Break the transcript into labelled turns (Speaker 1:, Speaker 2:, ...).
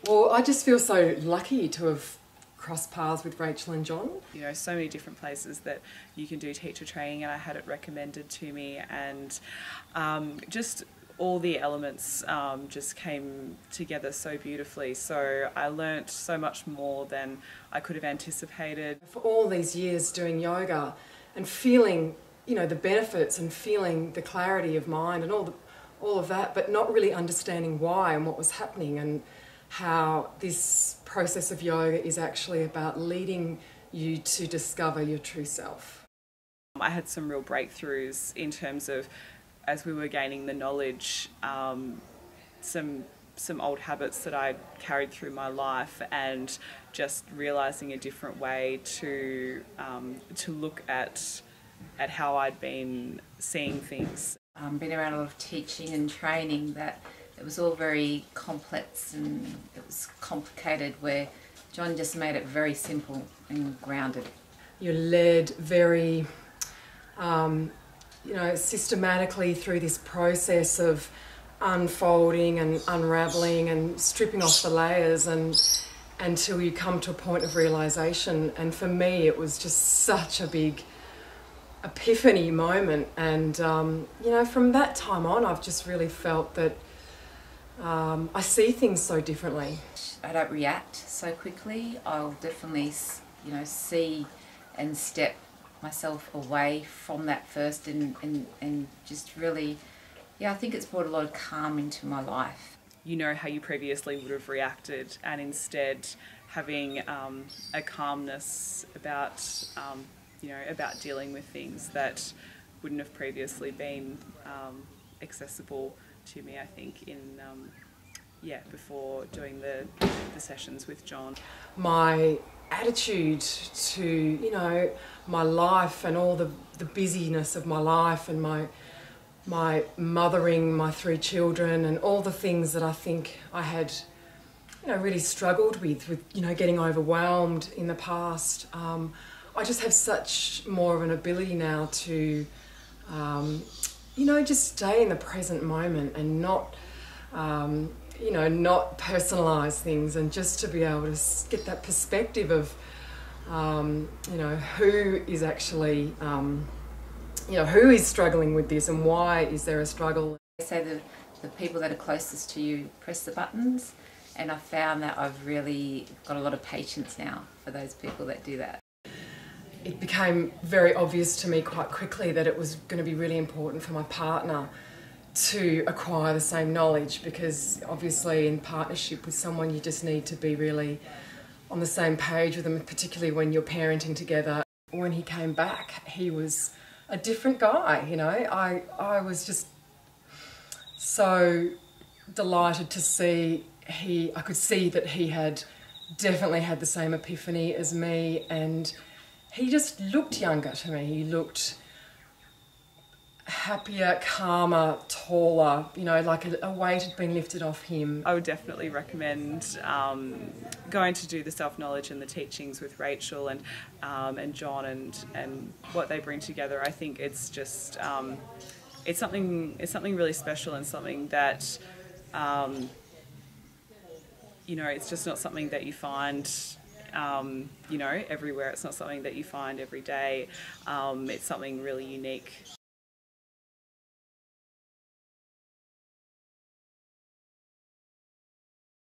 Speaker 1: Well, I just feel so lucky to have crossed paths with Rachel and John.
Speaker 2: You know, so many different places that you can do teacher training, and I had it recommended to me, and just all the elements just came together so beautifully. So I learnt so much more than I could have anticipated.
Speaker 1: For all these years doing yoga and feeling, you know, the benefits and feeling the clarity of mind and all of that, but not really understanding why and what was happening, and how this process of yoga is actually about leading you to discover your true self.
Speaker 2: I had some real breakthroughs in terms of, as we were gaining the knowledge, some old habits that I carried through my life, and just realising a different way to look at how I'd been seeing things.
Speaker 3: Been around a lot of teaching and training that it was all very complex and it was complicated, where John just made it very simple and grounded.
Speaker 1: You're led very, you know, systematically through this process of unfolding and unravelling and stripping off the layers, and until you come to a point of realisation. And for me, it was just such a big epiphany moment, and you know, from that time on I've just really felt that I see things so differently.
Speaker 3: I don't react so quickly. I'll definitely, you know, see and step myself away from that first, and just really, yeah, I think it's brought a lot of calm into my life.
Speaker 2: You know how you previously would have reacted, and instead having a calmness about you know, about dealing with things that wouldn't have previously been accessible to me, I think, in before doing the sessions with John.
Speaker 1: My attitude to, you know, my life and all the busyness of my life, and my mothering my 3 children, and all the things that I think I had, you know, really struggled with, you know, getting overwhelmed in the past. I just have such more of an ability now to, you know, just stay in the present moment and not, you know, not personalise things, and just to be able to get that perspective of, you know, who is actually, you know, who is struggling with this and why is there a struggle.
Speaker 3: I say the people that are closest to you press the buttons, and I've found that I've really got a lot of patience now for those people that do that.
Speaker 1: It became very obvious to me quite quickly that it was going to be really important for my partner to acquire the same knowledge, because obviously in partnership with someone you just need to be really on the same page with them, particularly when you're parenting together. When he came back, he was a different guy, you know. I was just so delighted to see I could see that he had definitely had the same epiphany as me, and he just looked younger to me. He looked happier, calmer, taller, you know, like a weight had been lifted off him.
Speaker 2: I would definitely recommend going to do the self-knowledge and the teachings with Rachel and John, and what they bring together. I think it's just it's something really special, and something that you know, it's just not something that you find you know, everywhere. It's not something that you find every day. It's something really unique